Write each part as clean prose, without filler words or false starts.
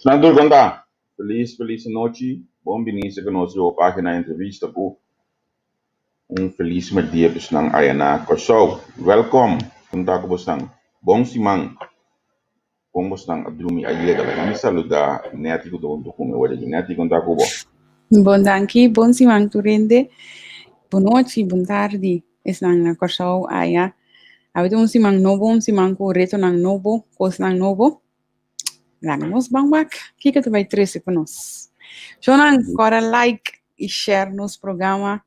Senador Gonda, feliz noite. Bom início conosco a página entrevista com feliz dia para nós Ayana Kosovo. Welcome. Kunta ko bostang. Bom simang. Bom bostang Abdulmi Ayega. Kami saluda neti ko doon kume wala di neti kunta ko bo. Bom danke, bom simang turende. Boa noite, boa tarde. Esnang na Kosovo aya. Abito um simang novo, um simang ko reto nang novo, kos nang novo. Lang nos bangbak. Kika tu vai 13 para nós. Jonan, agora like e share nos programa.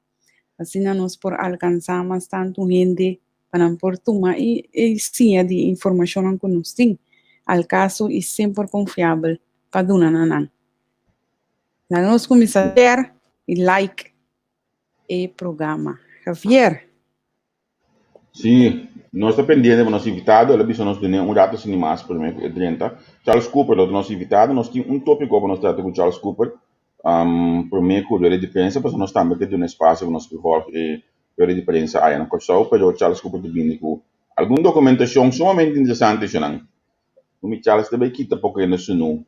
Assim nós por alcançamos tanto gente para por tomar e sim de informação que nós tem. Al caso e sempre confiável para dona nanan. Lá nós começamos a share e like e programa. Javier. Sim, nós estamos pendentes do nosso invitado, ele disse nos donhar data sem mais para mim, 30. Charles Cooper, o nosso invitado, nós temos tópico para nós tratar com Charles Cooper. Por mim, com a diferença, porque nós também temos um espaço que nós podemos ver a diferença aí na Kosovo, mas Charles Cooper também com alguma documentação sumamente interessante, senão o Charles também quita porque nós não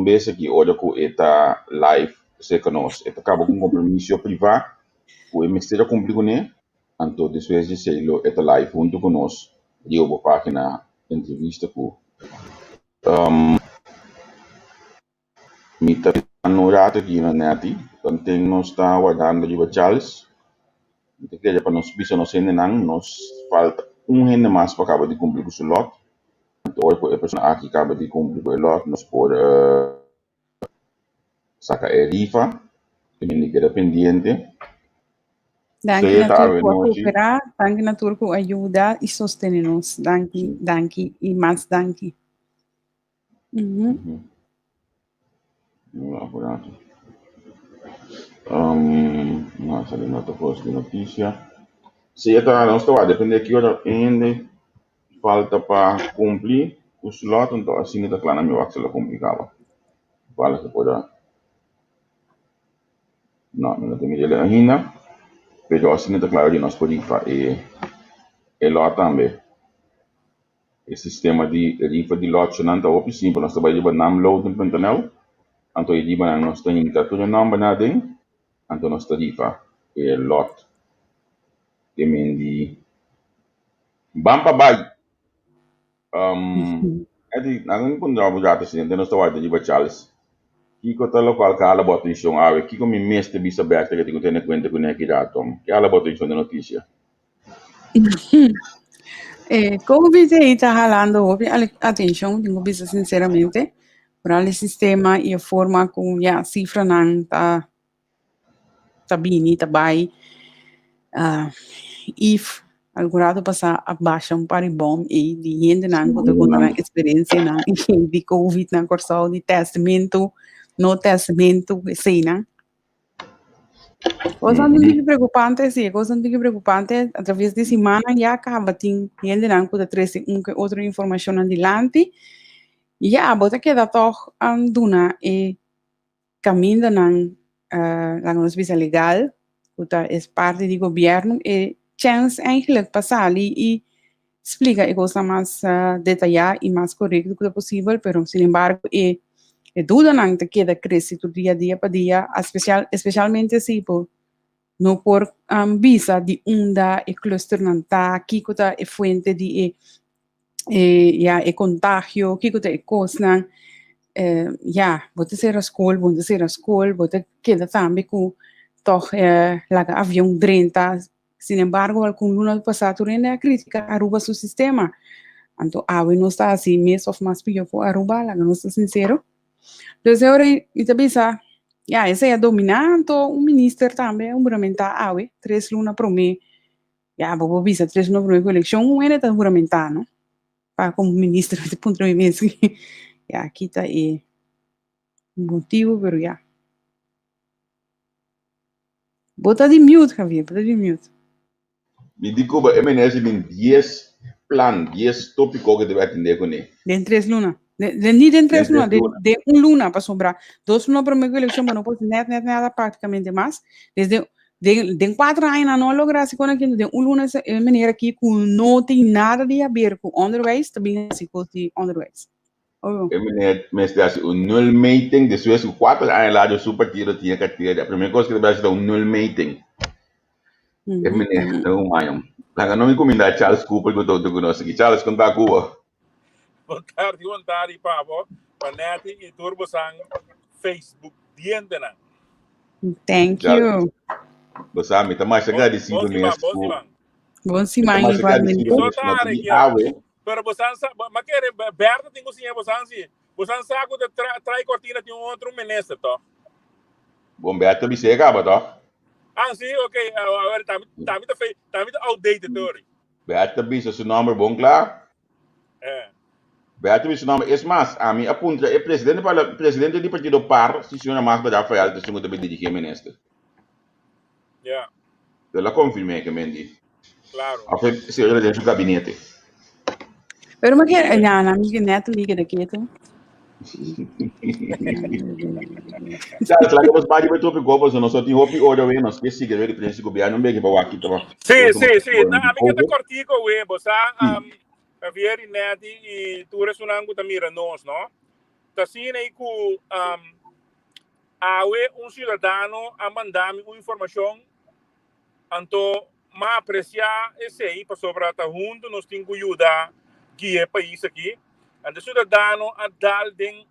vez aqui olha com esta live se conosco, esta acaba com compromisso privado, o ministério cumpre com ele. Então, depois de sairlo, esta live junto conosco, eu vou página entrevista com mita no rato aqui na net, então nós está guardando de Charles, então que para nós bisa nós ainda não, nos falta ainda mais para acabar de cumprir com o lot, então hoje a pessoa aqui acaba de cumprir com o lot, nós por sacar a rifa, que me queda pendiente. Danke na tua cooperar, danke na tua ajuda e sostener-nos. Danke e mais danke. Nossa, ali nota posto de notícia. Se esta não está, depende de que hora ainda falta para cumprir o slot, então assim está claro, meu axel é complicado. Fala que pode. Não tem ele ainda, mas assim está claro de nós podemos fazer lá também. O sistema de rifa de lote não está opção simples, nós trabalhamos com namloading.nl, então ele diz que nós temos que ter nome nada, então nós tarifa e lot. Que me di Bampa Bay. Edi naging pun jabu jata sini, deno sta wajda di Charles. Kiko talo qual kala boto insyong awe, kiko mi meste bisa berte che ti contene kwente con neki datum. Che ala boto insyong de noticia. Como você está falando, atenção, tenho que dizer sinceramente, para o sistema e a forma como a cifra não está bem, está bem, if algo passar abaixo um paribom e de gente não pode contar experiência não de covid não corso de testamento no testamento assim não coisa muito preocupante sim coisa muito preocupante através de semana já acaba tem gente não pode trazer outra informação adiante já bota que dá toch duna e caminho não la nossa visa legal que é parte do governo e chance eigenlijk passar ali e explica a coisa mais detalhada e mais correta que possível, pero sin embargo é dúvida não te queda crescer do dia a dia para dia, especialmente assim por não por visa de onda e cluster não tá aqui que é fonte de é contágio, que é coisa não você ser a escola, você queda também com toch laga avião 30. Sin embargo, algum lugar passado ainda crítica Aruba seu sistema. Então, não está assim, mês of mais pior por Aruba, lá não estou sincero. Então, agora, eu pensa, esse é dominante, ministro também, juramentar, 3 lunas para mim. Vou pensar, 3 lunas para mim, com eleição, ainda está juramentar, não? Para como ministro, de ponto de vista, aqui está o motivo, pero Bota de mute, Javier, bota de mute. Me digo, MNS tem 10 tópicos que deve atender com ele. De 3 lunas. Niet de 3 lunas, de 1 luna para sobrar. 2 lunas para minha eleição, mas não pode nada praticamente mais. Desde de 4 anos não logra se conectar de 1 luna maneira aqui com não tem nada de a ver com onderwijs, também assim com de onderwijs. Oh, Me está assim, o null meeting, depois o 4 anos lá do seu partido tinha que ter. A primeira coisa que ele vai fazer é um null meeting. Não, mãe. Lá não me comida Charles Cooper que eu estou conhecendo. Charles, conta com o. vontade, Pablo, panete e turbo sang Facebook diante na. thank you. Você sabe, tá mais agradecido mesmo. Bom semana, mais agradecido igualmente. mesmo. Não tem água. Pero você mas quer Berta tem cozinha você assim. Você sabe que trai cortina de outro ministro, tá? Bom, Beata me chega, tá? Ah, sim, ok. Agora tá muito outdated, teoria. Beata me seu nome bom, claro. É. Beata me seu nome. É mais, a mim apunta é presidente do partido par, se o senhor mais para dar alta, se o senhor também dirigir ministro. Yeah. Ela confirma que mendi. Claro. A foi se ele dentro do gabinete. Pero mas que não, na minha neto liga daqui, tá? Charles, lá que você vai ver top copas, não só tem hopi order aí, nós que siga ele presidente do governo, não bem que para aqui tá. Sim. Na amiga tá cortico we, você a vieri net e tu resonando tá mira nós, não? Tá sim aí com awe cidadão a mandar-me uma informação anto ma apreciar esse aí para sobre a junto nós temos que ajudar guia país aqui. Ante cidadão a dar den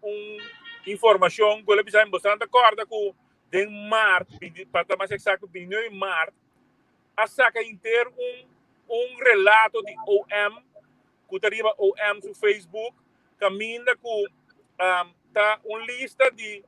informação que ele precisa bastante acorda com den março, para estar mais exato, 1 de março, a saca inteiro relato de OM, que arriba OM no Facebook, caminha com tá lista de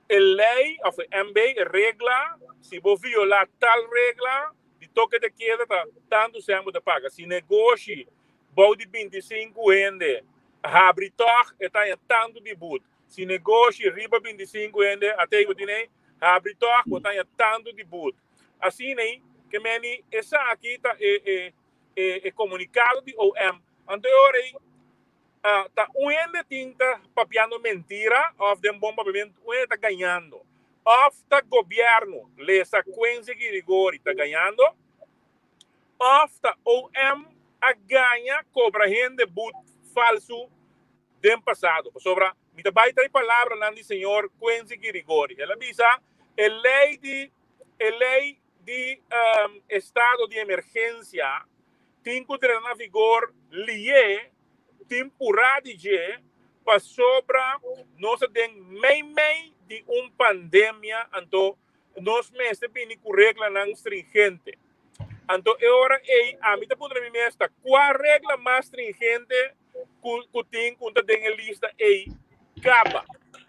lei, ou MB, regra, se você violar tal regra, de toque de queda, tá tanto sempre de paga. Se negocie, bom de 25 ende, abre toque, está em tanto de boot. Se negocie, riba 25 ende, até o dinheiro, abre toque, está em tanto de boot. Assim, né, que meni, essa aqui tá comunicado de OM. Anteriormente, tá ende tinta papiando mentira, of dem bom papamento, ende tá ganhando. Of tá governo, le sequência que rigor tá ganhando. Of tá OM a ganha cobra rende boot falso dem passado. Sobra, me tá baita palavra lá de senhor Quenzi Girigori. Ela avisa, a lei de estado de emergência tem que entrar na vigor lié temporada para sobra nós tem meio de pandemia, então nós mesmo temos que regra não stringente. Então agora a mim tá pondo na minha mesa qual regra mais stringente que tem quando tem a lista acaba.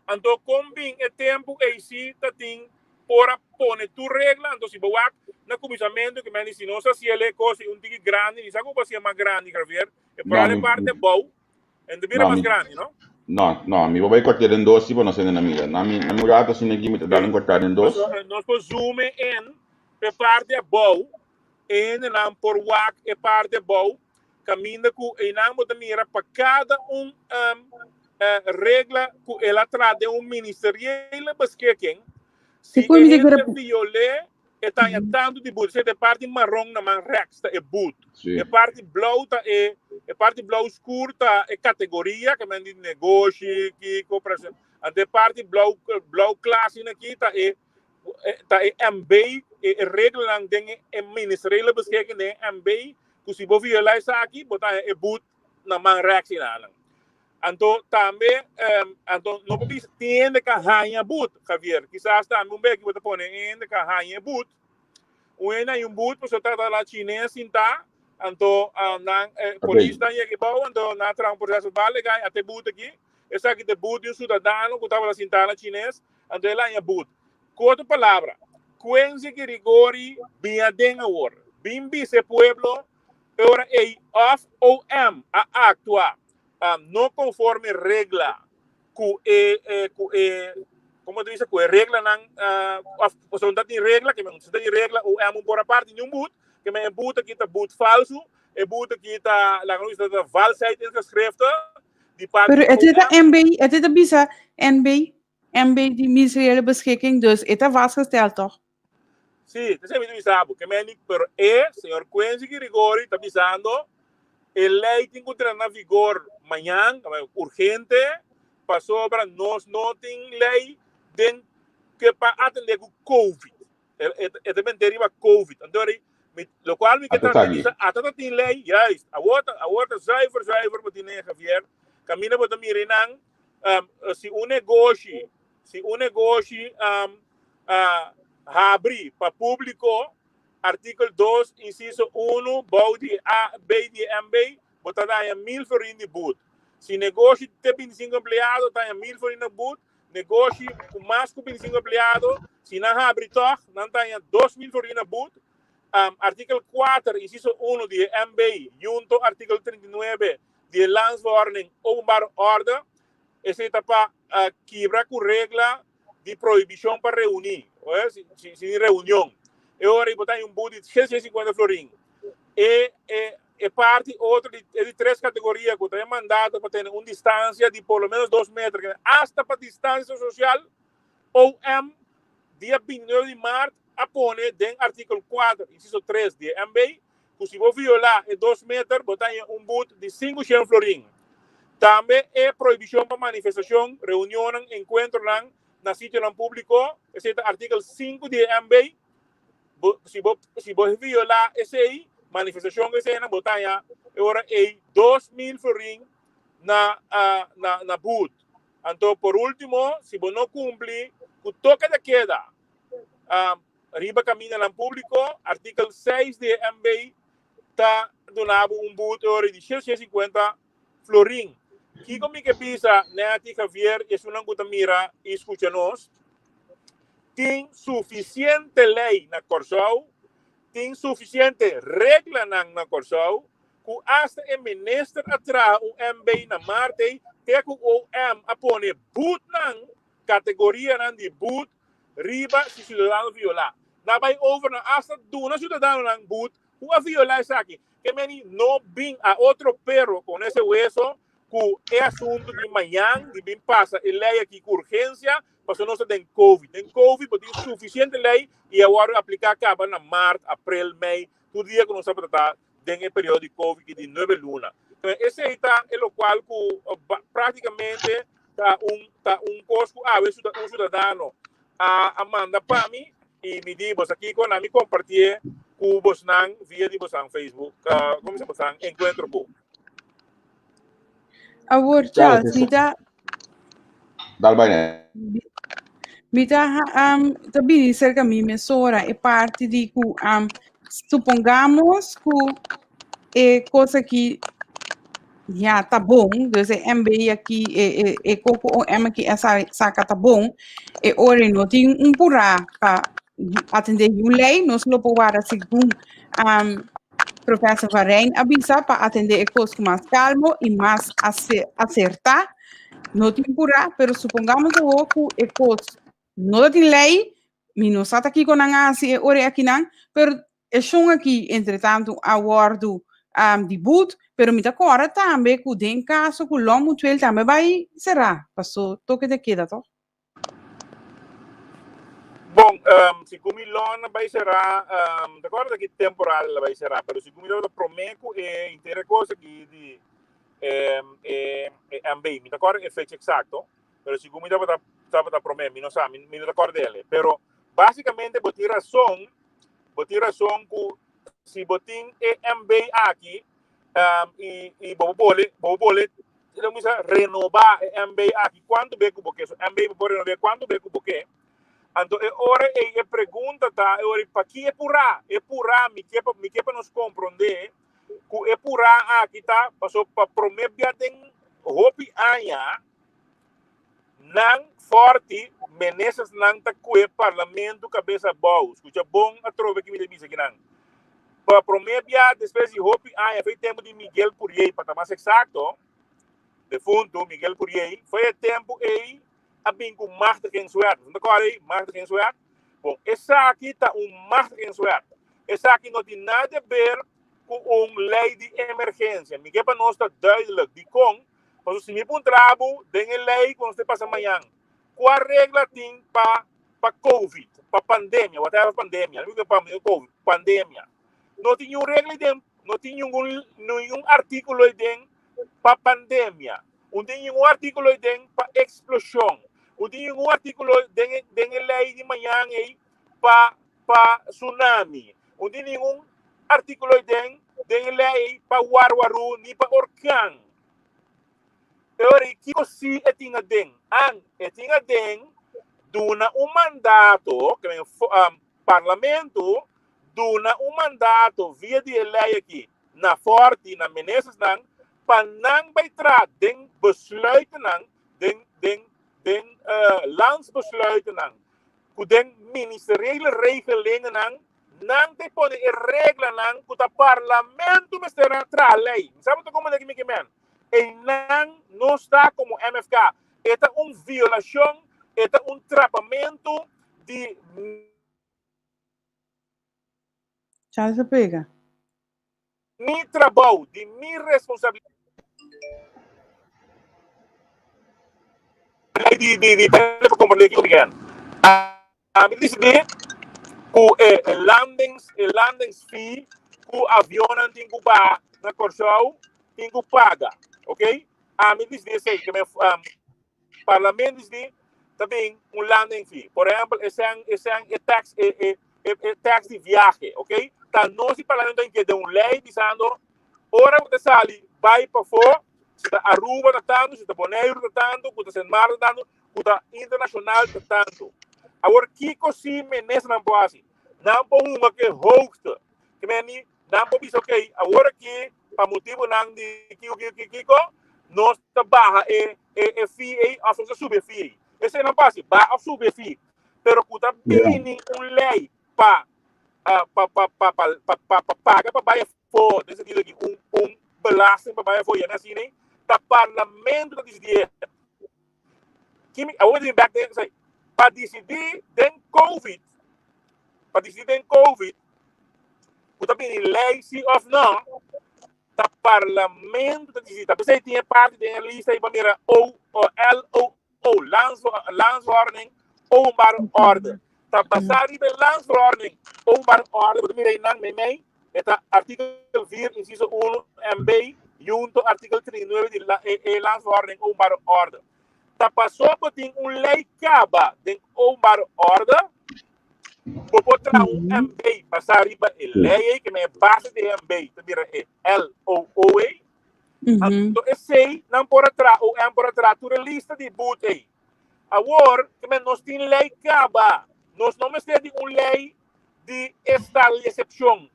Então combina o tempo se tá tem para pôr tu regra, então se boa na comissamento que me diz não se ele é coisa tique grande, e sabe como se é mais grande, graver, é para a parte boa, e devia mais grande, não? Não, mi vai cortar em dois, tipo, não sei na minha. Na minha murata, se ninguém me dá um cortar em dois. Nós zoom in, a parte boa, e não por wak, a parte boa, caminha com, e não pode mirar para cada regra que ela traz de ministerial, mas que quem? Se ele violar, está em tanto de boot. Se é parte marrom, na man rex, é boot. A parte blue, a parte blue escura, é categoria, que é negócio, que cooperação. A parte blue classe aqui, é MB, é regra não tem ministerial, mas que é MB, que se você violar isso aqui, é boot, na man rex. Então, também, não pode ter que ganhar boot, Javier. Quizás também que você pode ter que ganhar boot. Boot, você está lá chinês, então, polícia está aqui, então, na trama processo vale, até boot aqui. Esse aqui é boot de um cidadão que estava lá sentado chinês, então, ele é boot. Com outra palavra, Quenzi Girigori, Biadenga War, Bimbi, esse pueblo, agora é of OM, a actuar. Não conforme regra como diz que regra não tem regra que não tem regra o é por a parte de boot que é boot aqui tá boot falso é boot aqui tá lá no está valsheid ingeschreven die parte pero het is bisa MB die ministeriële beschikking dus het is vastgesteld toch? Sim, você me sabe que me pero senhor Quenzi Girigori está avisando a lei tem que entrar na vigor amanhã, urgente, passou para nós não tem lei que para atender com Covid. É também deriva Covid. Então, lo qual me queda até tem lei, yes, a outra driver para ter Javier, camina para me renang, se um negócio abrir para público, artigo 2, inciso 1, bouw die A, B, die MB, botar aí 1.000 florin de boot. Se negócio tem 25 empregados, está em 1.000 florin de boot. Negócio com mais que 25 empregados, se não abre toch, não está em 2.000 florin de boot. Artigo 4, inciso 1 de MB, junto artigo 39 de Landsverordening Openbare Orde, esse está para quebrar com regra de proibição para reunir, se reunião. Eu vou botar em boot de 650 florin. E parte outra de 3 categorias que tem mandado para ter uma distância de por lo menos 2 metros, hasta para distância social, ou dia 29 de março, apone den artigo 4, inciso 3 de MB, que se você violar 2 metros, botar em boot de 500 florin. Também é proibição para manifestação, reunião, encontro na sítio público, esse é artigo 5 de MB. Se você violar esse aí, manifestação que você botar agora é 2.000 florin na boot. Então, por último, se você não cumpre, o toque de queda, riba caminho no público, artigo 6 de MB, está donando boot de 650 florin. Que como que pensa, né, Javier, é uma coisa mira e escuta-nos, tem suficiente lei na Corsau, tem suficiente regra na Corsau, que hasta o ministro atrás MB na Marte, que o apone boot na categoria de boot, riba se cidadão violar. Na vai over na hasta do cidadão na boot, o a violar isso aqui. Que meni não vem a outro perro com esse hueso, que é assunto de manhã, de bem passa, e lei aqui com urgência, passou não tem Covid. Tem Covid, porque tem suficiente lei, e agora aplicar acaba na março, abril, maio, todo dia que nós estamos tratando, tem o período de Covid de 9 lunas. Então, esse aí está, é o qual praticamente está custo, um cidadão a manda para mim, e me diz aqui, quando me compartilhar com você via de você no Facebook, como se você encontra com. Agora, Charles, também cerca de emissora é parte de que, supongamos que é coisa que já tá bom, então MB aqui é coco ou M aqui essa saca tá bom, e ora não tem purá para atender a lei, nós não podemos segundo professor Varém avisa para atender coisas com mais calmo e mais acertar. Não tem purá, pero supongamos que é coisa não tem lei, não está aqui com a assim, ora aqui não, pero é só aqui, entretanto, a acordo de boot, pero me agora também que tem caso que o lomo tuel também vai será, passou toque de queda, tá? Bom, se Gumilona vai será, de acordo que temporada vai será, mas se Gumilona prometo é inteira coisa que de MB, me acordo é fecha exato, mas se Gumilona estava prometo, não sabe, me acordo dele, pero basicamente botar razão que se botin MB aqui e bobole ele me renovar MB aqui quanto beco porque MB pode renovar quanto beco porque então agora a pergunta tá agora para que é pura me que para nos compreender que é pura aqui tá passou para prometer tem hopi anya não forte meneses não tá com o parlamento cabeça boa escuta bom a trova que me diz aqui não para prometer depois de hopi anya foi tempo de Miguel Purier para mais exato defunto Miguel Purier foi tempo aí a bem com Marta Gensuert, não agora aí Marta Gensuert. Bom, essa aqui está Marta Gensuert. Essa aqui não tem nada a ver com uma lei de emergência. Me quer para nós está duidelijk de com, mas se me põe trabalho, tem a lei quando você passa amanhã. Qual regra tem para Covid, para pandemia, whatever pandemia, não é para Covid, pandemia. Não tem uma regra de não tinha nenhum artículo para pandemia, não tinha nenhum artículo para explosão, não tinha nenhum artículo de lei de manhã para tsunami, não tinha nenhum artículo de lei para warwaru ni para orkan. Ora, que você tinha duna mandato, que parlamento, duna mandato via de lei aqui, na forte, na ministers, para não betra den besluiten, den landsbesluiten, ku den ministeriële regelingen, não te pode regla que o parlamento me será tra lei. Sabe como é que me queimam? E não está como MFK. É violação, é trapamento de... Já se pega. Mi trabalho, de minha responsabilidade. Como le digo, a mim diz que landings fee, que o avião tem que pagar na Corsau, tem que pagar, ok? A mim diz que o parlamento diz também landing fee. Por exemplo, esse é tax de viagem, ok? Então, nós parlamento tem que dar lei dizendo, hora que você sai, vai para fora, se está Aruba tratando, se está Bonaire tratando, se está Senmar tratando, se está internacional tratando. Agora, que coisa nessa não pode assim? Não pode uma que host, que me não pode dizer, ok, agora que, para motivo não de Kiko, nós trabalha é FII, a função subir FII. Esse não pode, vai a subir FII. Pero que está bem lei para pagar para baixo fora, nesse sentido aqui, belasting para baixo fora, assim, né? Tá parlamento da decidir. Agora, back there, para decidir den COVID, o também lei se of não, tá parlamento da decidir. Tá pensei tinha parte da lista aí para mira ou landsordning ou para ordem. Tá passar de landsordning ou para ordem, para mira não me está artigo 4 inciso 1 MB junto artigo 39 de landsordning ou para ordem. Tá passou por ter lei caba de ou para ordem, por botar MB passar riba lei que me base de MB, tá mira LOOA. Então esse não por atrás ou por atrás tu lista de boot aí. Agora que nós tem lei caba, nós não temos lei de estado de exceção,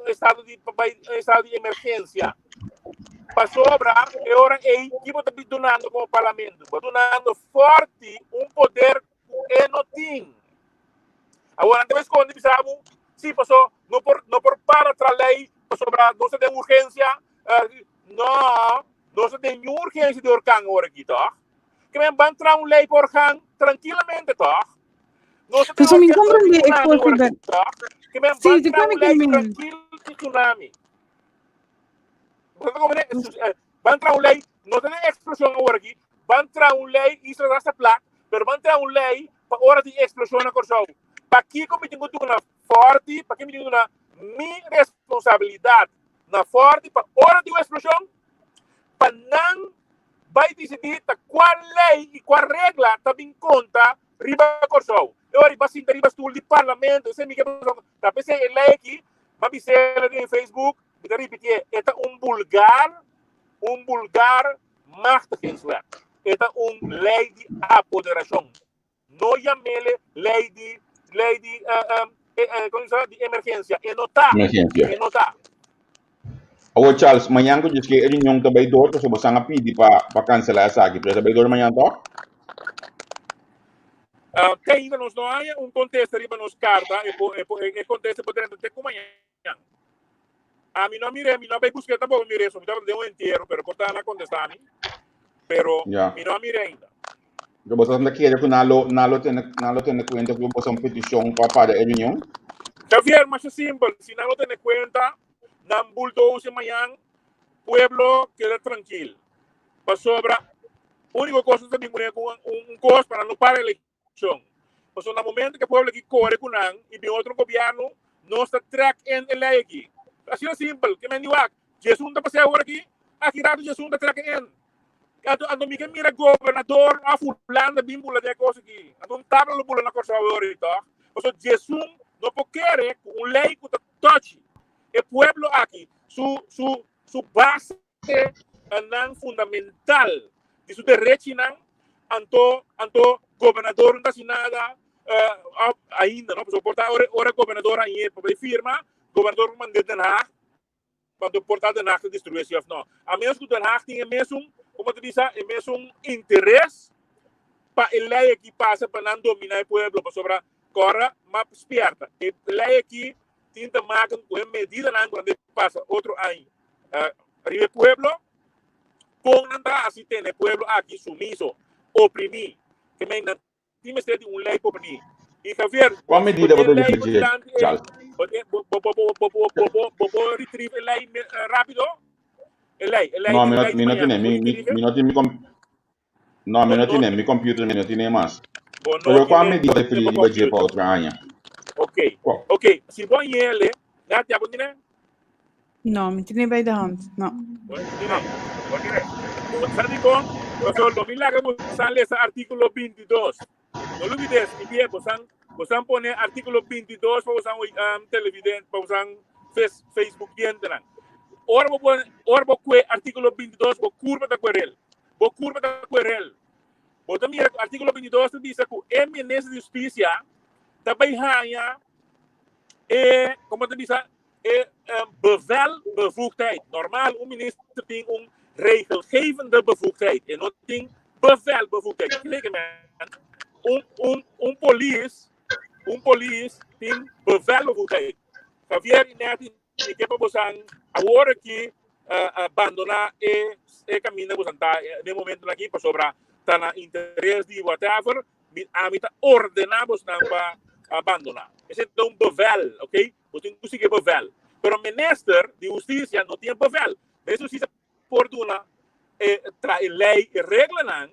estado de emergência. Para sobrar, agora é que você está donando como parlamento, donando forte poder que não tem. Agora, depois quando precisamos, sim, passou, não por para a lei, para sobrar, não se tem urgência, não se tem urgência de orcan agora aqui, tá? Que me vai entrar uma lei por orcan tranquilamente, tá? Não se tem urgência de tsunami, tá? Que me vai entrar uma lei tranquila de tsunami. Vai entrar uma lei, não tem explosão agora aqui, vai entrar uma lei, isso é essa placa, mas vai entrar uma lei para hora de explosão na Corsau. Para que eu me tenho uma forte, para que eu me tenho uma minha responsabilidade na forte, para hora de explosão, para não vai decidir qual lei e qual regra está em conta riba Corsau. Eu aí vai sentar riba do parlamento, esse é minha questão. Tá pensando em lei aqui, vai dizer em Facebook, me repetir, é vulgar machtsgrenswet. É lei de apoderação. Não chame lei de emergência. É notar. Agora, Charles, amanhã eu disse que ele não está bem dor, porque você não pede para cancelar essa aqui. Você está bem dor amanhã, tá? Tem ainda não há contexto arriba nos cartas, e contexto poder ter como amanhã. A mim não mirei, não vai buscar tampoco mirei, só me dá de inteiro, pero cortar na contestar, pero mim não mirei ainda. Você está aqui, que não tem conta que você uma petição para a reunião? Javier, mas é simples, se não tem conta, não bulldoze amanhã, pueblo queda tranquilo. Para sobra, a única coisa que tem com costo para não parar a eleição. Porque no momento que o pueblo aqui corre com e vem outro governo, não está track em lei aqui. Assim é simples. Que me diga, Jesus está passando agora aqui rato Jesus está trazendo. Ando me mira governador a fulano bimbula de coisa aqui. Ando tabla bula na coisa agora então. Porque Jesus não pode querer lei que toque. O pueblo aqui, su base nan fundamental de su derecho nan anto governador não está nada ainda, não? Porque portar ora governador aí para firma, governador manda Den Haag, quando portar Den Haag destruir se não. A menos que Den Haag tenha mesmo, como te disse, é mesmo interesse para a lei que passa para não dominar o pueblo, para sobre corra mais esperta. A lei aqui tenta marcar com medida não quando passa outro ano. Arriba o pueblo, com nada assim tem o pueblo aqui sumiso, oprimir, que me não tem mais de lei para oprimir. E Javier, qual medida você dizer, Charles? Retrieve a lei rápido? No, mi no tiene mi computer, mi no tiene más. Pero qual medida você dizer para outra área? Ok. Se bom ele, já te abundine? No, me tiene bij de hand. No. Sabe bom? Lo milagre sale ese artículo 22. No lo olvides, y bien, pues pone artículo 22 para usar televidente, para usar Facebook entran. Ahora voy artículo 22 por curva de querel. Por curva de querel. Vos también artículo 22 dice que el ministro de Justicia também hanya como te dice bevel bevoegdheid. Normaal minister tem regelgevende bevoegdheid en not tem bevel bevoegdheid. Police tem bevel bevoegdheid. Javier Ineti que para você agora que abandonar e caminho você está no momento aqui para sobrar tá na interesse de whatever a mim tá ordenamos não para abandonar. Esse é um bevel, ok? Você tem que conseguir bevel. Pero o ministro de Justiça não tem bevel. A Justiça por uma lei e regra não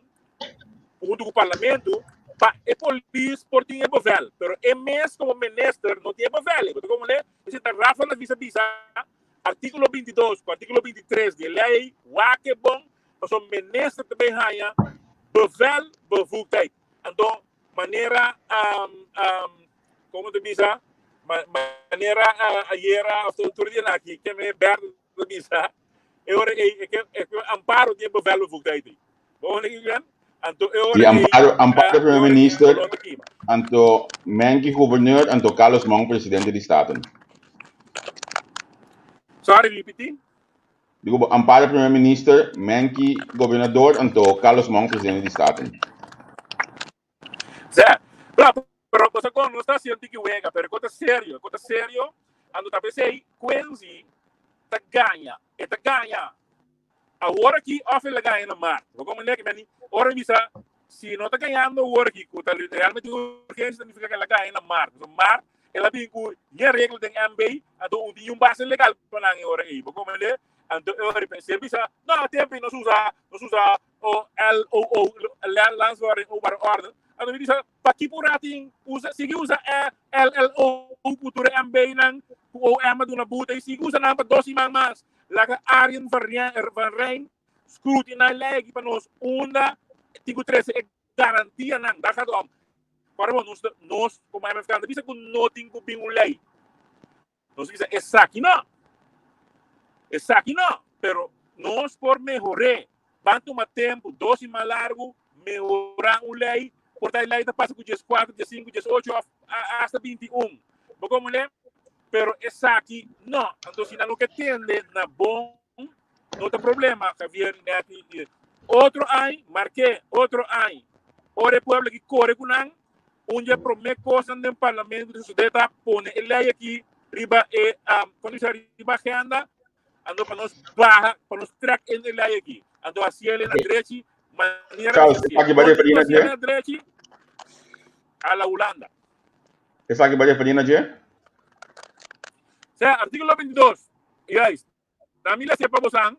junto com o parlamento para a polícia por ter bevel. Pero é mesmo como ministro não tem bevel. Porque como é, esse tá Rafa na visa artículo 22, artículo 23 de lei, que é bom, mas o ministro também ganha bevel bevoegdheid. Então, maneira como te diz, maneira ayer outro dia aqui que me berdo diz, amparo de bevel bevoegdheid. Bom, né, então amparo primeiro-ministro, então Menki governador, então Carlos Mong presidente do estado. Sorry, repetir. Digo, amparo primeiro-ministro, Menki governador, então Carlos Mong presidente do estado. Certo. Pero cosa con no está haciendo que juega, pero cosa serio, ando tá pensando Quincy tá ganha. Agora aqui off ele ganha na mar. Vou como é que meni, ora misa, se não tá ganhando agora aqui, que tá realmente urgência significa que ela ganha na mar. No mar, ela tem que regra tem MB, ando um base legal para na hora aí. Vou como é, ando eu pensei misa, não, tempo não usa o LOO, lançar over order. Ano ini sa kipurating sige usa LLO kultura MB nang OM do na buta sige usa na pa 12 mas laga Aryan van Rijn scrutiny legi pa nos una tigo 13 garantia nang daka dom para nos como MF kan bisa kun noting ko bing ulay nos bisa exacto pero nos por mejorar quanto mais tempo 12 mais largo melhorar ulay por aí lá passa com dias 4, dias 5, dias 8 hasta 21. Como é? Pero essa aqui não. Então se não que tende na bom, não tem problema, Javier Ineti. Outro ano, marquei, outro ano. Ora pueblo que corre com nang, dia promete coisas no parlamento de sudeta pone ele aqui riba quando se riba agenda, ando para nos barra, para nos track ele aqui. Ando assim ele na direita, maneira assim. A la Holanda. Essa aqui vai referir na G? Artículo 22. Juist. Daarmee les je para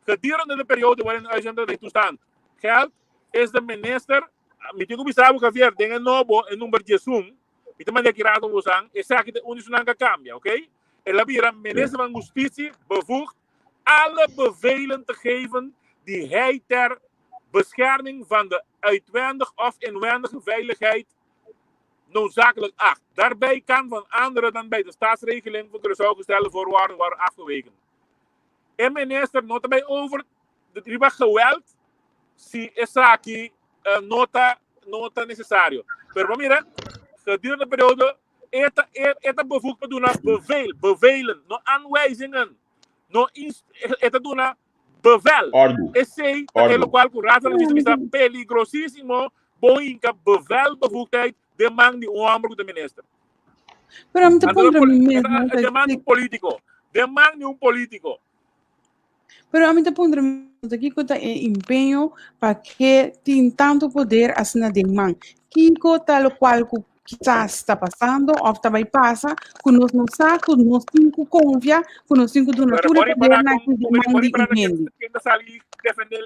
gedurende de periode waarin de uitzending de toestand geldt, is de minister, met die commissarissen Javier, dingen nobo en nummer 10, met de manier kirado bosang, is zaak de unisunanga cambia, oké? En de minister van Justitie bevoegd alle bevelen te geven die hij ter bescherming van de uitwendig of inwendige veiligheid noodzakelijk acht. Daarbij kan van andere dan bij de staatsregeling voor de gestelde voorwaarden worden afgeweken. En minister, nota bij over de riba geweld, si esaki nota necessario. Maar mira, gedurende de periode, het bevoegd te doen bevelen, no aanwijzingen, no het doen bevel. Esse, el cual currasa la vista peligrosísimo, boinca bevel bevoegdheid, demanda de hombro de minister. Pero me te pondré mesmo. Demanda un político. Pero a mim te pondré aqui que tá empenho para que tem tanto poder assim na demanda. Kiko tal qual que está passando, ou também passa, que nós não sabemos, que nós temos confiança, que nós temos do natura poder na que demanda entende. Quem está ali defender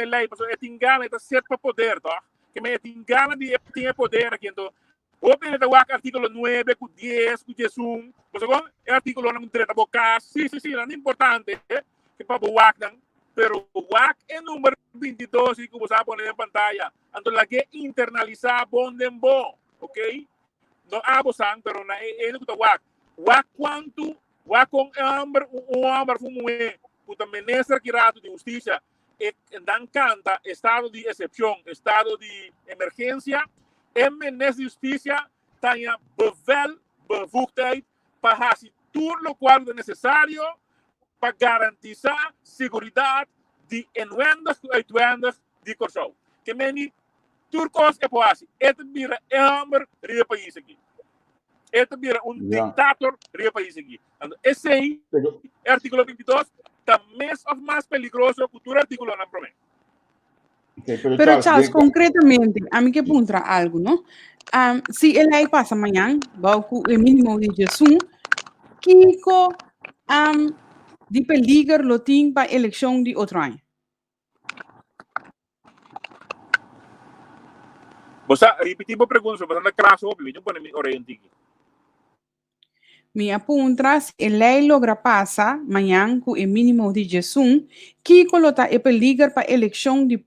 lei, mas é tingana, é certo para poder, tá? Que me tingana de ter poder aqui, então. Open het artículo 9, 10, 11. Pues el artículo no trata boca. Sí, no es importante que para WAC, pero WAC es número 22 y que vos a poner en pantalla. Entonces la que internalizar bondembo, ¿ok? No abosan, pero na es que WAC. WAC quanto, WAC con un hombre fue puta ministra que rato de justicia dan canta estado de excepción, estado de emergencia. En minister de Justicia tenha bevel, bevoegdheid para fazer tudo o qual é necessário para garantizar segurança de inwendig e uitwendig de Corsou. Que meni turcos é poasi. Este vira amber ria país aqui. Este vira dictator ria país aqui. Esse aí, artículo 22, está mais peligroso que o artículo não promete. Pero Charles, concretamente, a mí que punta algo, ¿no? Si el ley pasa mañana, va a ocurrir el mínimo de Jesús, Kiko, de peligro lo tiene para elección de otro año. Você repetir a pergunta, você não crasso, eu vou me orientar. Me apunta, si el ley logra pasar mañana con el mínimo de Jesús, Kiko lo está en peligro para elección de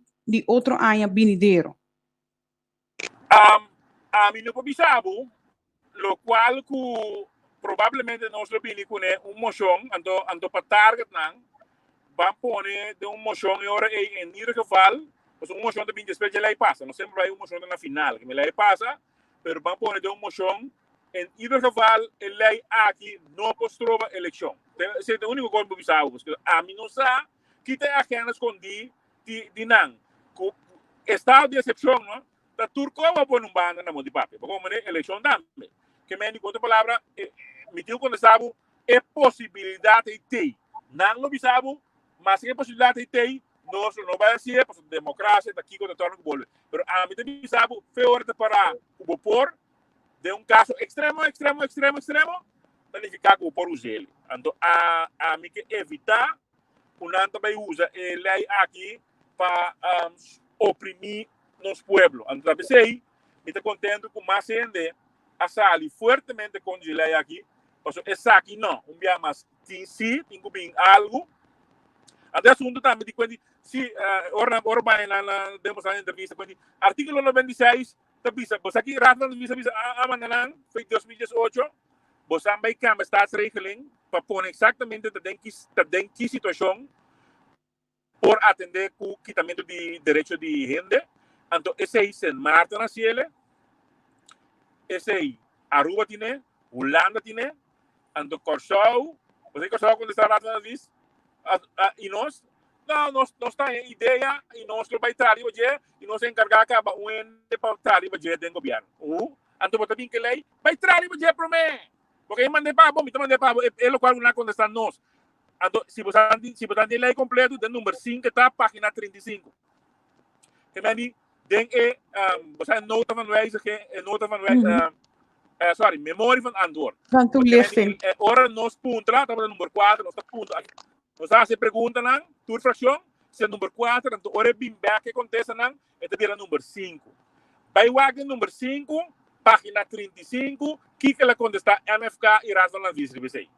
outro ano venidero. A mim não pobisabo, lo qual que provavelmente nós vini com moção, ando para target não, vamos pôr de moção em ieder geval, mas moção de 20 espécies lei passa, não sempre vai moção na final, que me lei passa, pero vamos pôr de moção em ieder geval a lei aqui não postrova eleição. Esse é o único coisa que pobisabo, porque a mim não sabe que tem apenas com de não. Estado de excepção, não? Da turco va por un bando na mão de papel. Como é eleição também. Que me diga outra palavra, me digo quando sabe é possibilidade de ter. Não lo bisabo, mas é possibilidade de ter. Nós não vai ser para democracia daqui quando torna o bolo. Pero a mim também bisabo foi hora para o por de um caso extremo, planificar o por o gel. Então a mim que evitar o não também usa lei aqui para oprimir nos pueblos. Entonces, me estoy contento con más gente a salir fuertemente con la ley aquí. Porque es aquí no, un día más. Sí, tengo bien algo. Entonces, asunto también de cuenta, sí, ahora va en la demostración de entrevista, artículo 96, pues aquí, rato de visa, mandanan, fue 2018, pues han cambiado staatsregeling para poner exactamente de qué situación por atender el quitamiento de derechos de gente. Entonces, ese es en Marta Naciele, ese es Aruba tiene, Holanda tiene, entonces Corsou, pues Corsou cuando está Marta Naciele, y nos está en idea, y nos lo va a traer, y nos encarga que va a traer del gobierno. Entonces, también que ley, va a traer por mí, porque yo mandé para vos, es lo cual una contesta nos. Si vos están en ley completo, del número 5 está página 35. Que me dice, vos hay nota van wijzigen, sorry, memorie van antwoord. Van toelichting. Ahora nos punta, estamos en el número 4, nos punta. Nos hace preguntas, tu fracción, si el número 4, entonces ahora bien back que contesta, este viene el número 5. Bij wagen número 5, página 35, que ela contesta MFK e razão na vice-BC.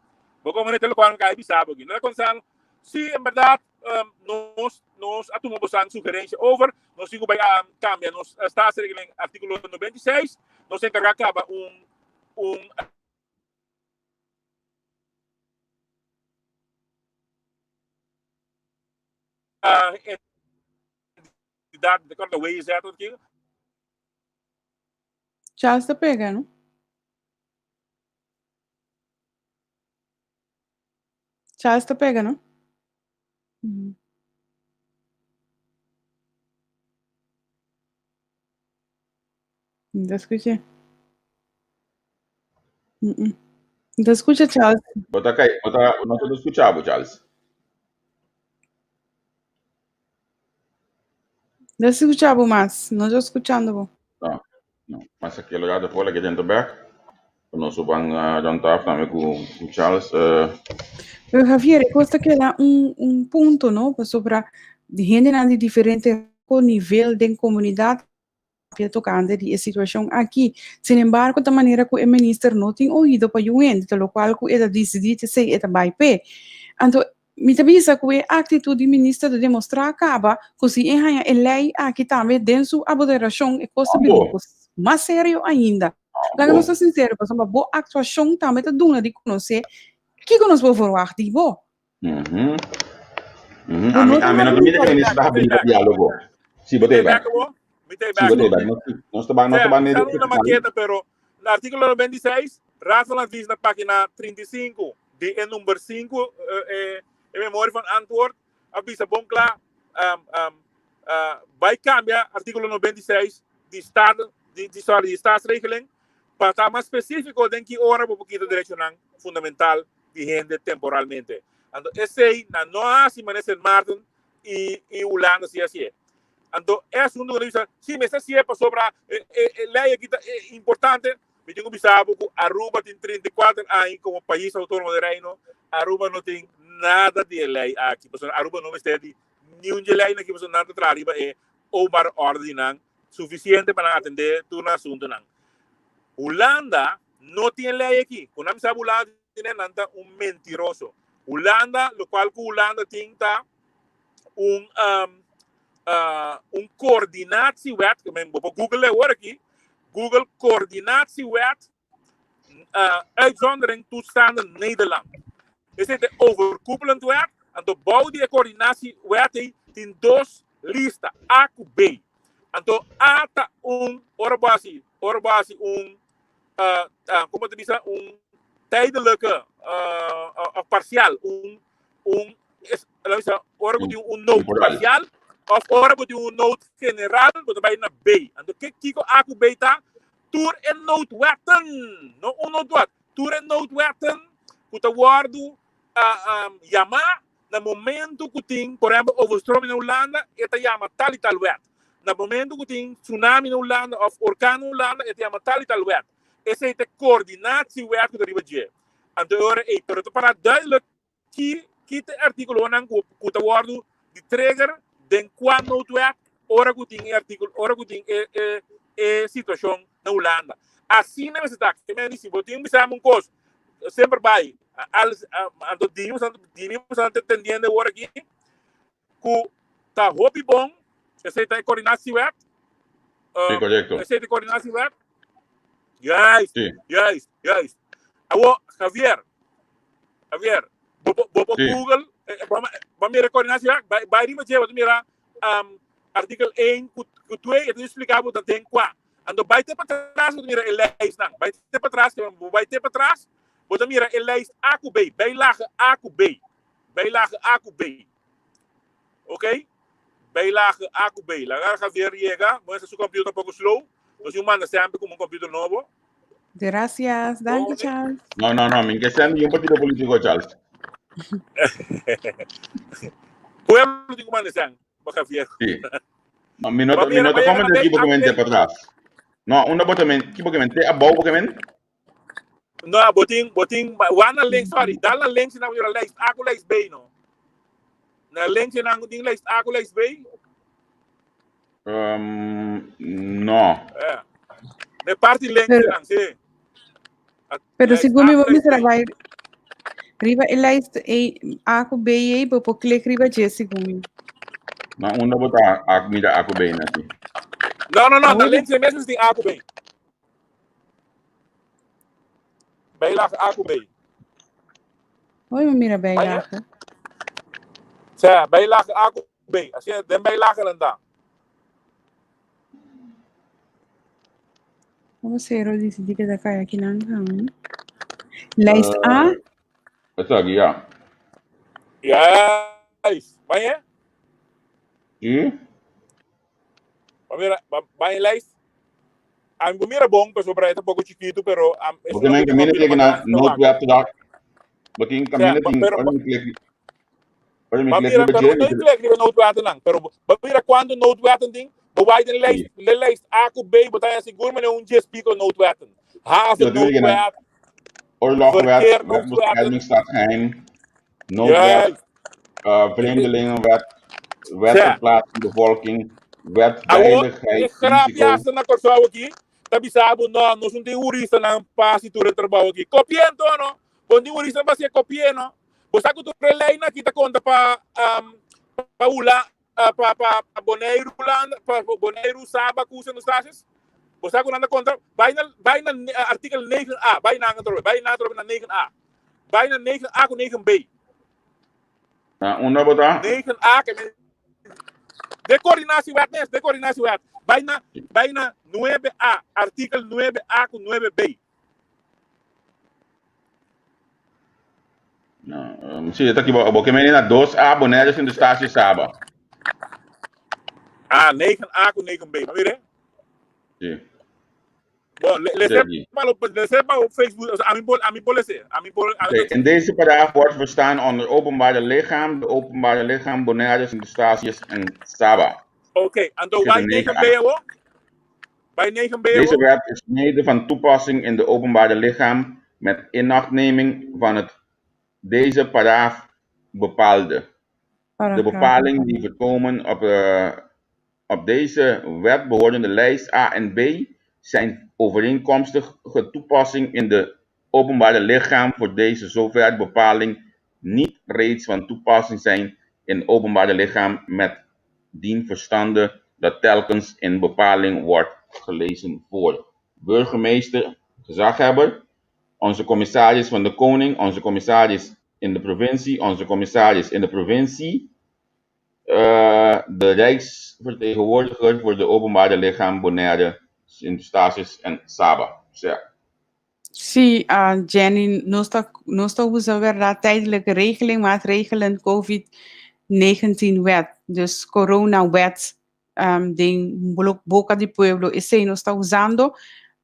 Vou comentar o que eu sabe aqui. Não é quando se em verdade nós atomamos a sugerência over, nós temos que cambiar, nós está a seguir em artigo 96, nós encarregamos entidade de cada vez é tudo aquilo. Charles está pegando. Charles está pegando. Não escucha. Não escucha, Charles. Não te escuchava, Charles. Não escuchava mais. Não estou escutando. Não. Mas aquele lugar depois que dentro back, nós vamos jantar também com Charles. Javier, gosto que dá ponto, não, sobre de gente de diferente nível de comunidade tocando de situação aqui. Sin embargo, da maneira que o ministro não tem ouvido para o ente, pelo qual que ele decidiu que se ele vai pé. Então, me avisa que a atitude do ministro de demonstrar acaba, que se enhanha a lei aqui também dentro da moderação e coisa mais sério ainda. Lá não sou sincero, mas uma boa atuação também está dando de conhecer que nós vamos falar de boa. A mim não me deixa ministro da abrir diálogo. Sim, botei back. Nós estamos na maqueta, pero no artículo 96, razão na diz na página 35, de número 5, em memória van antwoord, avisa bom claro, vai cambiar artículo 96 de estado, de estaatsregeling, para estar mais específico de que hora vou quitar direção fundamental vigente temporalmente. Então, esse não há se maneja em Martin e Holanda se assim. Então, é um número de sim, mas se é para sobre a lei aqui é importante. Me tenho observado que Aruba tem 34 anos como país autônomo de Reino. Aruba não tem nada de lei aqui. Aruba não está de nenhuma lei aqui. Nada de Aruba é overordem suficiente para atender todo o assunto. Holanda não tem lei aqui. Quando a gente sabe Holanda tem nada mentiroso. Holanda, lo qual que Holanda tem coördinatiewet, que men op Google hoor aqui, Google coördinatiewet, uitzondering toestanden Nederland. Is het de overkoepelend wet, en de bouw die coördinatiewet in dos listas, A en B. En to A ta orbasi como te dice, tijdelijke of parcial, órgão de note parcial, of órgão de note general, but bij na B. En dan kijk A en B ta, toer en note wetten, no note wat, toer en note wetten, puta guardo yama, na momento que tem, por exemplo, overstroming na Holanda, eta yama tal e tal wet. Na momento que tem tsunami na Holanda, of orkaan na Holanda, eta yama tal e tal wet. Essa é a coördinatiewet que deriva de. Então, pero para duidelijk que te articulo nan que te guardo de trigger den quando tu é ora que tem artigo ora que tem situação na Holanda assim não se está que me disse vou ter um coisa sempre vai ando dimos entendendo agora aqui que tá hobby bom esse tá coordenação web esse tá coordenação web yes Awo Javier Google, vamos recordar se vai rima je, vamos mirar artigo 1 que 2 itu explicava da tem qua. Ando vai ter para trás, vamos mirar leis não. Vai ter para trás, vamos mirar leis A com B, bijlage A com B. Bijlage A com B. OK? Bijlage A com B. Lá Javier llega, mas seu computador um pouco slow. Nós manda sempre com um computador novo. Gracias, danke Charles. No, me questão de partido político, Charles. Pueblo de Cumanesang, Javier. Sí. Mi nota comment aqui porque para trás. No, una botamento, que porque a bom porque no, boting, one link, sorry, dala link na your list, ako list B no. Na link na ang ding list, ako list B. No. Me parte lente lang si. Pero siguro vamos trabalhar. Riba elaist ako beye po click riba Jesse gumi. Na una bota ako mira ako bem na si. Não, na lente mesmo tem ako bem. Bem lá ako bem. Oi, mira bem lá. Sa bem lá ako bem. Assim, dem bem lá kalanda. Vamos ser o disse que da kaya kinang. Lijst A. Essa aqui, ja. Yes. Vai é? E? Vai lijst. Ang bumira bom, pero sobra ito pouco chiquito, pero porque não caminha tem na note web da. Porque caminha tem Mamira, pero não click no note web lang. Pero mamira quando note web ting, bawai din lijst ako bay, botaya siguro man yung GSP ko note web. Half the note web. Oorlogwet, wetbeschermingsstadgeheim, noodwet, vreemdelingenwet, wet verplaatsing bevolking, wet veiligheid. Gracias na korsaw aqui. Tabi sabo no, no sunt urista ng pasitura trabaho aqui. Copiento no. Bondi urista ba siya copieno? Bosa ko to prelay na kita konta pa ula pa Bonaire Holanda, pa Bonaire Saba kusa nos taxes. Bosa ko nanda konta, vai na artikel 9A, vai na 9A. Vai na 9A ko 9B. Una bota? 9A que de coordenatie wet. Vai na 9A, artikel 9A com 9B. Sim, está aqui, porque menina 2A, Bonaire in de statie Saba. 9A com 9B, não vire? Sim. Bom, lees maar op Facebook, In deze paragraaf wordt verstaan onder openbare lichaam, de openbare lichaam, Bonaire in de staties en Saba. Oké, en dan bij 9B ook? Bij 9B Deze wet is mede van toepassing in de openbare lichaam met inachtneming van het deze paragraaf bepaalde. De bepalingen die voorkomen op deze wet behorende lijst A en B zijn overeenkomstig toepassing in de openbare lichaam voor deze zover bepaling niet reeds van toepassing zijn in openbare lichaam met dien verstande dat telkens in bepaling wordt gelezen voor burgemeester, gezaghebber, onze commissaris van de koning, onze commissaris in de provincie, onze commissaris in de provincie, de rijksvertegenwoordiger voor de openbare lichaam Bonaire in de staties en Saba. Sim, Jenny, nós está usando verdade tijdelijke regeling, maatregelen COVID-19 wet, dus corona wet, de Boca de Pueblo, esse nós está usando,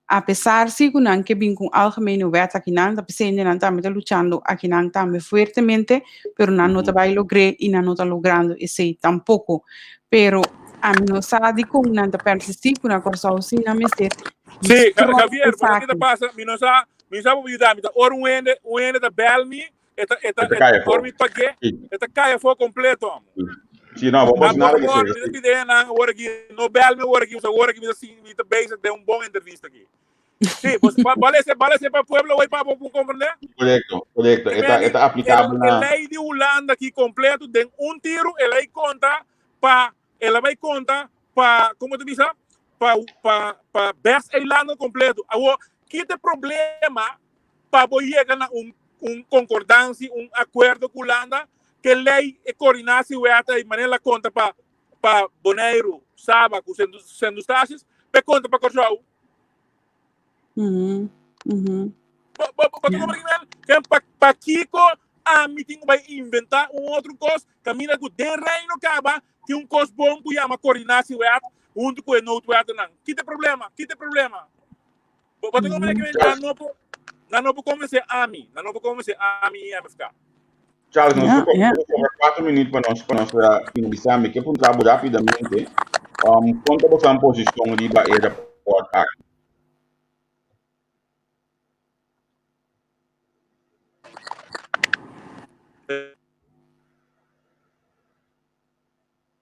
apesar de que vem com algemene wet aqui não, apesar de não estamos lutando aqui não também fortemente, pero não está vai lograr e não está logrando esse tampouco, pero a mim não sabe como não está persistir com a coisa assim na mesma. Sim, Javier, porque que passa, mi não sabe ajudar, mi tá or um ende da belmi, eta or mi pague, eta caia for completo. Sim, não, vamos nada que seja. No belmi, ora aqui, assim, mi tá bezig de bom entrevista aqui. Sim, você vale para pueblo hoje para compreender? Correcto. Está aplicável na lei de Holanda aqui completo, tem tiro, ela vai conta para como tu diz, para best eilando completo. Agora, que tem problema para chegar na concordância, acordo com Holanda, que lei é coordenasse o de maneira conta para Bonaire, Saba, sendo taxas, para conta para Corchau. Para Kiko, a meeting vai inventar outro coisa, caminha com o reino acaba, que coisa bom que chama coordenasse o junto com o outro não. Que tem problema? Porque como é que não vou convencer a mim a ficar. Charles, nós temos 4 minutos para nós finalizar, mas que pontuar rapidamente. Quanto você tem posição de Bahia Port Act?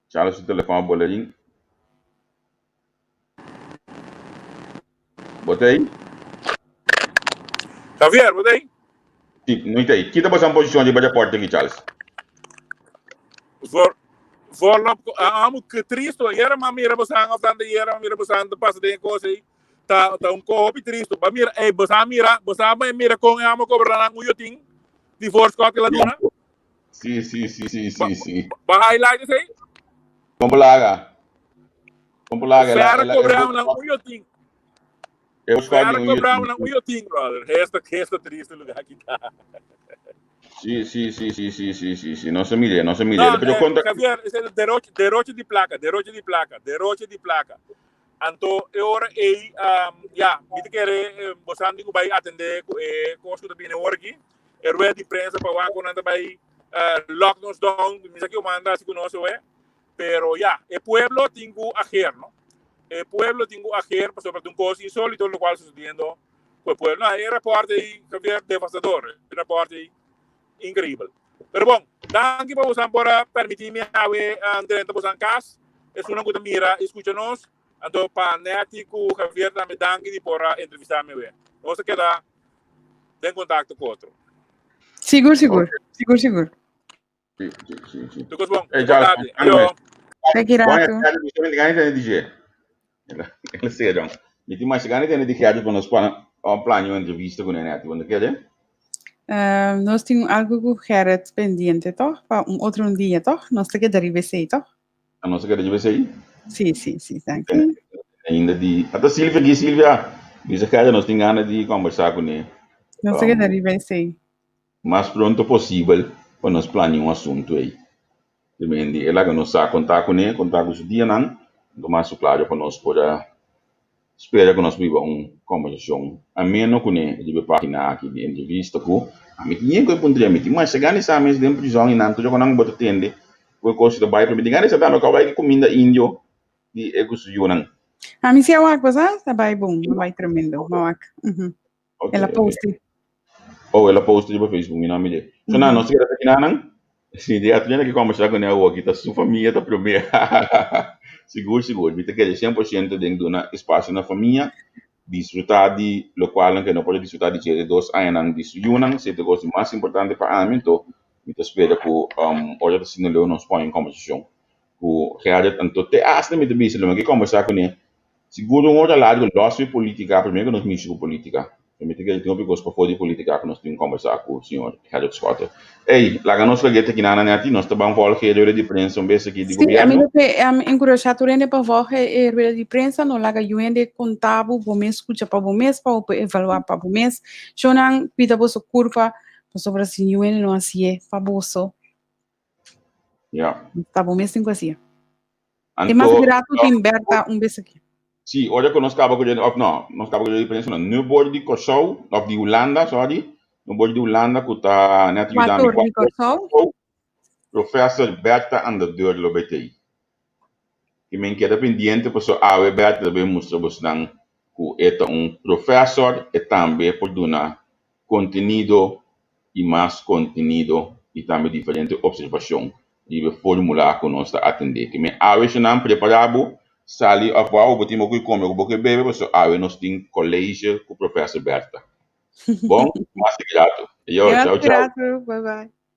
Charles, o telefone boletim. Botei? Javier, bota aí. Sim, não entendi. Que tá passando posição de baixo porta aqui, Charles? Amo que triste, era uma mira basang of tanda era mira basang de passa de coisa aí. Tá um copo triste. Ba mira, basang mira com amo cobrar na uyoting. Divorce com aquela dona. Sim. Ba highlight isso aí. Compulaga. Fera cobrar na uyoting. Eu Fera cobrar na uyoting, brother. Resta triste lugar aqui tá. Sim. Não se mire. Javier, esse é derroche de placa. Anto, agora me querer, você não vai atender com o que bem aqui. Rueda de prensa para lá quando vai lockdowns down, me aqui eu mando assim conosco pero o pueblo tengo ajer, ¿no? El pueblo tengo ajer sobre un cosa insólito lo cual sucediendo con el pueblo. Era parte Javier devastador, era parte incrível. Pero bom, danke por usar para permitirme a ver dentro de você casa. É uma coisa mira, escuta-nos. Então, para Nético, Javier, também danke por entrevistar-me. Nós queda em contato com outro. Seguro. Sim. Tudo bom? Charles, Pegirato. Ele sei, John. E tem mais chegando de que para nós para um plano de entrevista com o Neto, quando quer? Nós temos algo com o Gerrit pendiente, toch? Para outro dia, toch? Nós temos que derivar isso, toch? A nossa quer de aí? Sim, danke. Ainda de até Silvia, diz que nós temos ganas de conversar com ele. Nós temos que derivar isso. Mais pronto possível para nós planear um assunto aí. Depende, ela que nós sabe contar com o dia não, mas claro para nós poder espera que nós viva uma conversação a menos com ele de página aqui de entrevista com a mim ninguém que poderia meter mas chegar nessa mesa de prisão e não tudo que não bota tende o coisa do bairro me diga nessa tá no cowboy que comida índio de egusuyo não a mim se é uma coisa tá bem bom vai tremendo mawak ela poste ela poste no Facebook não me dê so não nós queremos aqui não se de atleta que conversar com ela aqui tá sua família tá primeiro seguro me quer 100% dentro de espaço na família desfrutar de lo qual que não pode desfrutar de ter dois anos de suunang se o mais importante para a mim então me espera que olha assim não nos põe em conversação que realmente tanto te hasta me debise lo que conversar com ele seguro um outro lado nós de política primeiro que nós mexemos com política me quer então porque para fora de política que nós temos que conversar com o senhor Gerrit Scott lá nós lagete aqui na net nós também vamos falar de prensa vez aqui de governo encorajar turene para vohe de prensa no laga yuende contabo bom mês escuta para bom mês para evaluar para bom mês chonan pida boso curva sobre assim yuende não assim para boso tá bom mês cinco assim e mais grato Timberta vez aqui sim olha que nós acabamos de prensa no board de Kosovo of de Holanda sorry no board de Holanda que está net professor Berta Anderdeur lo BTI que me queda pendiente por so a Berta também mostra você que é professor e também por dar conteúdo e mais conteúdo e também diferente observação e formular que nós está atender que me a vez não preparado sali a o botimo que come o boque bebe por so a nós tem colégio com o professor Berta bom mais grato tchau bye bye